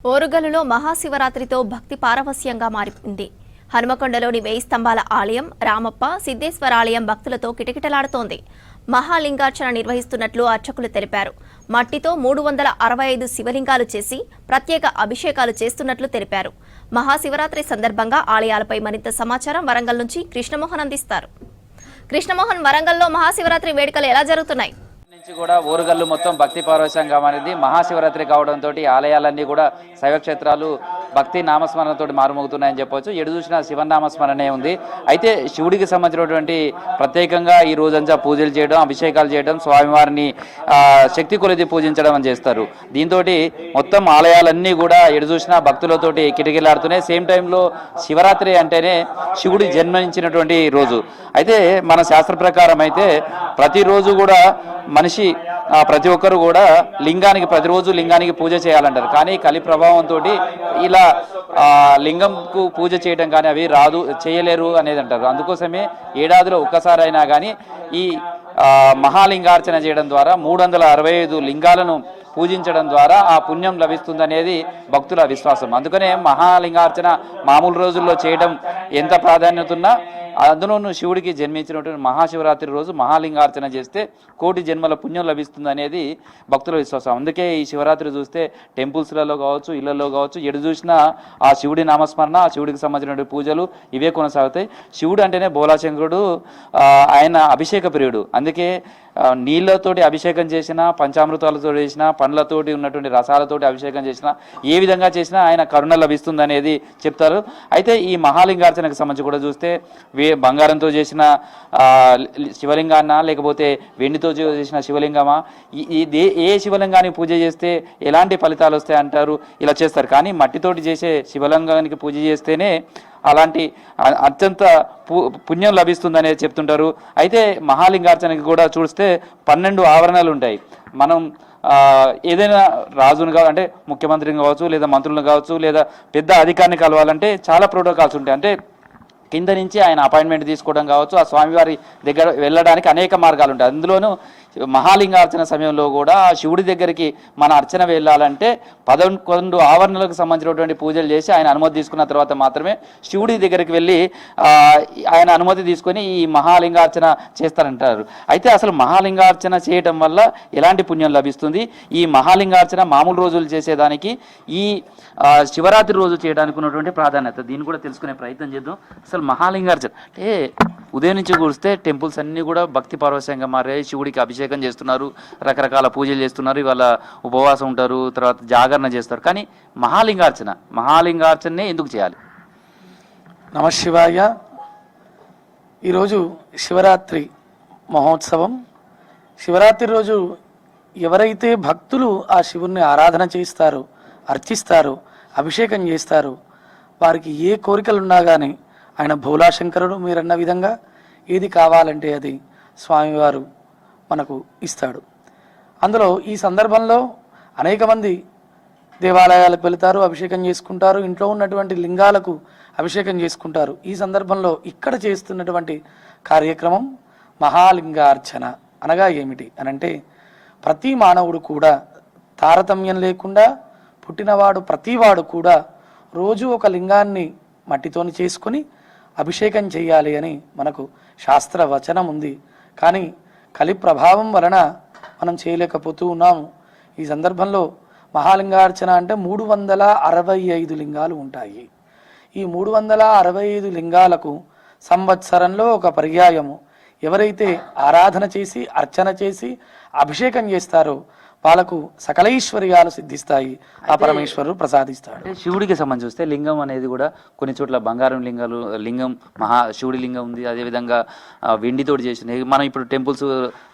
ఓరుగల్లులో మహాశివరాత్రితో భక్తి పారవస్యంగా మారింది. హనుమకొండలోని 1000 స్తంభాల ఆలయం, రామప్ప, సిద్ధేశ్వర ఆలయం భక్తులతో కిటకిటలాడుతోంది. మహాలింగార్చన నిర్వహిస్తున్నట్లు అర్చకులు తెలిపారు. మట్టితో 365 శివలింగాలు చేసి ప్రత్యేక అభిషేకాలు చేస్తున్నట్లు తెలిపారు. మహాశివరాత్రి సందర్భంగా ఆలయాలపై మరింత సమాచారం వరంగల్ నుంచి కృష్ణమోహన్ అందిస్తారు. కృష్ణమోహన్, వరంగల్లో మహాశివరాత్రి వేడుకలు ఎలా జరుగుతున్నాయి? నుంచి కూడా ఓరుగల్లు మొత్తం భక్తి పారవశ్యంగా మారింది. మహాశివరాత్రి కావడంతో ఆలయాలన్నీ కూడా శైవక్షేత్రాలు భక్తి నామస్మరణతో మారుమోగుతున్నాయని చెప్పవచ్చు. ఎడు చూసిన శివనామస్మరణే ఉంది. అయితే శివుడికి సంబంధించినటువంటి ప్రత్యేకంగా ఈ రోజంతా పూజలు చేయడం, అభిషేకాలు చేయడం, స్వామివారిని శక్తి కొలిది పూజించడం అని చేస్తారు. దీంతో మొత్తం ఆలయాలన్నీ కూడా ఎడు చూసిన భక్తులతోటి కిటకిలాడుతున్నాయి. సేమ్ టైంలో శివరాత్రి అంటేనే శివుడి జన్మించినటువంటి రోజు. అయితే మన శాస్త్ర ప్రకారం అయితే ప్రతిరోజు కూడా మనిషి ప్రతి ఒక్కరు కూడా ప్రతిరోజు లింగానికి పూజ చేయాలంటారు. కానీ కలి ప్రభావంతో ఇలా లింగంకు పూజ చేయడం కానీ అవి చేయలేరు అనేది అంటారు. అందుకోసమే ఏడాదిలో ఒక్కసారి అయినా కానీ ఈ మహాలింగార్చన చేయడం ద్వారా 365 లింగాలను పూజించడం ద్వారా ఆ పుణ్యం లభిస్తుందనేది భక్తుల విశ్వాసం. అందుకనే మహాలింగార్చన మామూలు రోజుల్లో చేయడం ఎంత ప్రాధాన్యత ఉన్నా అందులోనూ శివుడికి జన్మించినటువంటి మహాశివరాత్రి రోజు మహాలింగార్చన చేస్తే కోటి జన్మల పుణ్యం లభిస్తుంది అనేది భక్తుల విశ్వాసం. అందుకే ఈ శివరాత్రి చూస్తే టెంపుల్స్లలో కావచ్చు, ఇళ్లలో కావచ్చు, ఎడు చూసినా ఆ శివుడి నామస్మరణ, ఆ శివుడికి సంబంధించినటువంటి పూజలు ఇవే కొనసాగుతాయి. శివుడు అంటేనే బోలాశంకరుడు, ఆయన అభిషేక ప్రియుడు. అందుకే నీళ్లతోటి అభిషేకం చేసినా, పంచామృతాలతో చేసినా, పండ్లతోటి ఉన్నటువంటి రసాలతోటి అభిషేకం చేసినా, ఏ విధంగా చేసినా ఆయన కరుణ లభిస్తుంది అనేది చెప్తారు. అయితే ఈ మహాలింగార్చనకు సంబంధించి కూడా చూస్తే బంగారంతో చేసిన శివలింగాన్న, లేకపోతే వెండితో చేసిన శివలింగమా, ఏ శివలింగానికి పూజ చేస్తే ఎలాంటి ఫలితాలు వస్తాయి అంటారు, ఇలా చేస్తారు. కానీ మట్టితోటి చేసే శివలింగానికి పూజ చేస్తేనే అలాంటి అత్యంత పుణ్యం లభిస్తుందనేది చెప్తుంటారు. అయితే మహాలింగార్చనకి కూడా చూస్తే 12 ఆవరణలు ఉంటాయి. మనం ఏదైనా రాజును అంటే ముఖ్యమంత్రిని కావచ్చు, లేదా మంత్రులను కావచ్చు, లేదా పెద్ద అధికారిని కలవాలంటే చాలా ప్రోటోకాల్స్ ఉంటాయి. అంటే కింద నుంచి ఆయన అపాయింట్మెంట్ తీసుకోవడం కావచ్చు, ఆ స్వామివారి దగ్గర వెళ్ళడానికి అనేక మార్గాలు ఉంటాయి. అందులోనూ మహాలింగార్చన సమయంలో కూడా ఆ శివుడి దగ్గరికి మన అర్చన వెళ్ళాలంటే 11 ఆవరణలకు సంబంధించినటువంటి పూజలు చేసి ఆయన అనుమతి తీసుకున్న తర్వాత మాత్రమే శివుడి దగ్గరికి వెళ్ళి ఆయన అనుమతి తీసుకొని ఈ మహాలింగార్చన చేస్తారంటారు. అయితే అసలు మహాలింగార్చన చేయటం వల్ల ఎలాంటి పుణ్యం లభిస్తుంది, ఈ మహాలింగార్చన మామూలు రోజులు చేసేదానికి ఈ శివరాత్రి రోజు చేయడానికి ఉన్నటువంటి ప్రాధాన్యత, దీన్ని కూడా తెలుసుకునే ప్రయత్నం చేద్దాం. అసలు మహాలింగార్చన అంటే ఉదయం నుంచి కూడిస్తే టెంపుల్స్ అన్నీ కూడా భక్తి పారవశ్యంగా మారాయి. శివుడికి అభిషేకం చేస్తున్నారు, రకరకాల పూజలు చేస్తున్నారు, ఇవాళ ఉపవాసం ఉంటారు, తర్వాత జాగరణ చేస్తారు. కానీ మహాలింగార్చననే ఎందుకు చేయాలి? నమశివాయ. ఈరోజు శివరాత్రి మహోత్సవం. శివరాత్రి రోజు ఎవరైతే భక్తులు ఆ శివుణ్ణి ఆరాధన చేస్తారో, అర్చిస్తారో, అభిషేకం చేస్తారో, వారికి ఏ కోరికలు ఉన్నా కానీ ఆయన భోలాశంకరుడు మీరన్న విధంగా ఏది కావాలంటే అది స్వామివారు మనకు ఇస్తాడు. అందులో ఈ సందర్భంలో అనేక మంది దేవాలయాలకు వెళతారు, అభిషేకం చేసుకుంటారు, ఇంట్లో ఉన్నటువంటి లింగాలకు అభిషేకం చేసుకుంటారు. ఈ సందర్భంలో ఇక్కడ చేస్తున్నటువంటి కార్యక్రమం మహాలింగార్చన అనగా ఏమిటి అనంటే, ప్రతి మానవుడు కూడా తారతమ్యం లేకుండా పుట్టినవాడు ప్రతివాడు కూడా రోజు ఒక లింగాన్ని మట్టితోని చేసుకొని అభిషేకం చేయాలి అని మనకు శాస్త్ర వచనం ఉంది. కానీ కలి ప్రభావం వలన మనం చేయలేకపోతూ ఉన్నాము. ఈ సందర్భంలో మహాలింగార్చన అంటే 365 లింగాలు ఉంటాయి. ఈ 365 లింగాలకు సంవత్సరంలో ఒక పర్యాయము ఎవరైతే ఆరాధన చేసి, అర్చన చేసి, అభిషేకం చేస్తారో వాళ్ళకు సకలైశ్వర్యాలు సిద్ధిస్తాయి, ఆ పరమేశ్వరుడు ప్రసాదిస్తాడు. శివుడికి సంబంధించి చూస్తే లింగం అనేది కూడా కొన్ని చోట్ల బంగారం లింగం శివుడి లింగం ఉంది. అదేవిధంగా వెండితోటి చేసిన, మనం ఇప్పుడు టెంపుల్స్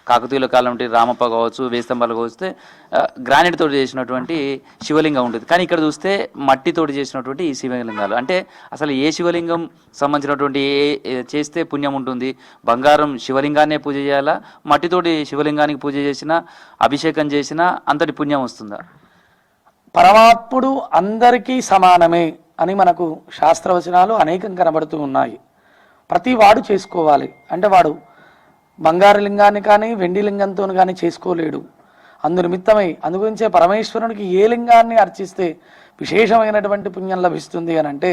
కాకతీయుల కాలం ఉంటే రామప్ప కావచ్చు, 1000 స్తంభాలు కావచ్చు, గ్రానైట్ తోటి చేసినటువంటి శివలింగం ఉంటుంది. కానీ ఇక్కడ చూస్తే మట్టితోటి చేసినటువంటి ఈ శివలింగాలు. అంటే అసలు ఏ శివలింగం సంబంధించినటువంటి చేస్తే పుణ్యం ఉంటుంది? బంగారం శివలింగాన్నే పూజ చేయాలా, మట్టితోటి శివలింగానికి పూజ చేసినా, అభిషేకం చేసినా అంతటి పుణ్యం వస్తుందా? పరమాత్ముడు అందరికీ సమానమే అని మనకు శాస్త్రవచనాలు అనేకం కనబడుతూ ఉన్నాయి. ప్రతి వాడు చేసుకోవాలి. అంటే వాడు బంగారు లింగాన్ని కానీ వెండి లింగంతో కానీ చేసుకోలేడు. అందునిమిత్తమై అందుగురించే పరమేశ్వరునికి ఏ లింగాన్ని అర్చిస్తే విశేషమైనటువంటి పుణ్యం లభిస్తుంది అని అంటే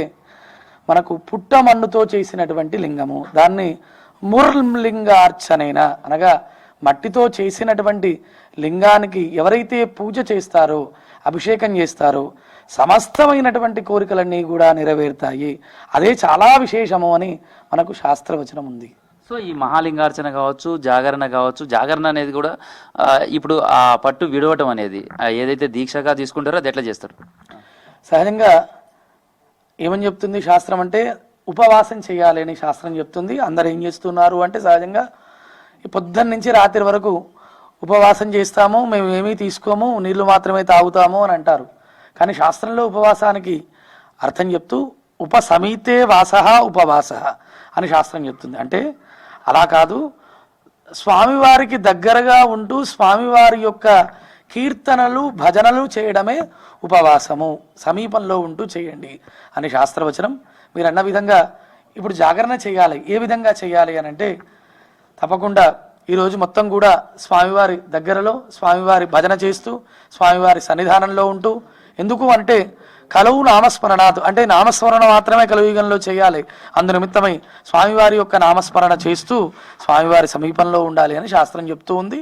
మనకు పుట్టమన్నుతో చేసినటువంటి లింగము, దాన్ని ముర్లింగార్చనైన అనగా మట్టితో చేసినటువంటి లింగానికి ఎవరైతే పూజ చేస్తారో, అభిషేకం చేస్తారో సమస్తమైనటువంటి కోరికలన్నీ కూడా నెరవేరుతాయి. అదే చాలా విశేషము అని మనకు శాస్త్రవచనం ఉంది. సో ఈ మహాలింగార్చన కావచ్చు, జాగరణ కావచ్చు, జాగరణ అనేది కూడా ఇప్పుడు ఆ పట్టు విడవటం అనేది ఏదైతే దీక్షగా తీసుకుంటారో అది ఎట్లా చేస్తారు? సహజంగా ఏమని చెప్తుంది శాస్త్రం అంటే ఉపవాసం చేయాలి అని శాస్త్రం చెప్తుంది. అందరు ఏం చేస్తున్నారు అంటే సహజంగా ఈ పొద్దున్న నుంచి రాత్రి వరకు ఉపవాసం చేస్తాము, మేము ఏమీ తీసుకోము, నీళ్లు మాత్రమే తాగుతాము అని అంటారు. కానీ శాస్త్రంలో ఉపవాసానికి అర్థం చెప్తూ ఉపసమీతే వాసః ఉపవాసః అని శాస్త్రం చెప్తుంది. అంటే అలా కాదు, స్వామివారికి దగ్గరగా ఉంటూ స్వామివారి యొక్క కీర్తనలు భజనలు చేయడమే ఉపవాసము, సమీపంలో ఉంటూ చేయండి అని శాస్త్రవచనం. మీరు అన్న విధంగా ఇప్పుడు జాగరణ చేయాలి. ఏ విధంగా చేయాలి అని అంటే తప్పకుండా ఈరోజు మొత్తం కూడా స్వామివారి దగ్గరలో స్వామివారి భజన చేస్తూ స్వామివారి సన్నిధానంలో ఉంటూ, ఎందుకు అంటే కలవు నామస్మరణాత్ అంటే నామస్మరణ మాత్రమే కలియుగంలో చేయాలి. అందు నిమిత్తమై స్వామివారి యొక్క నామస్మరణ చేస్తూ స్వామివారి సమీపంలో ఉండాలి అని శాస్త్రం చెప్తూ ఉంది.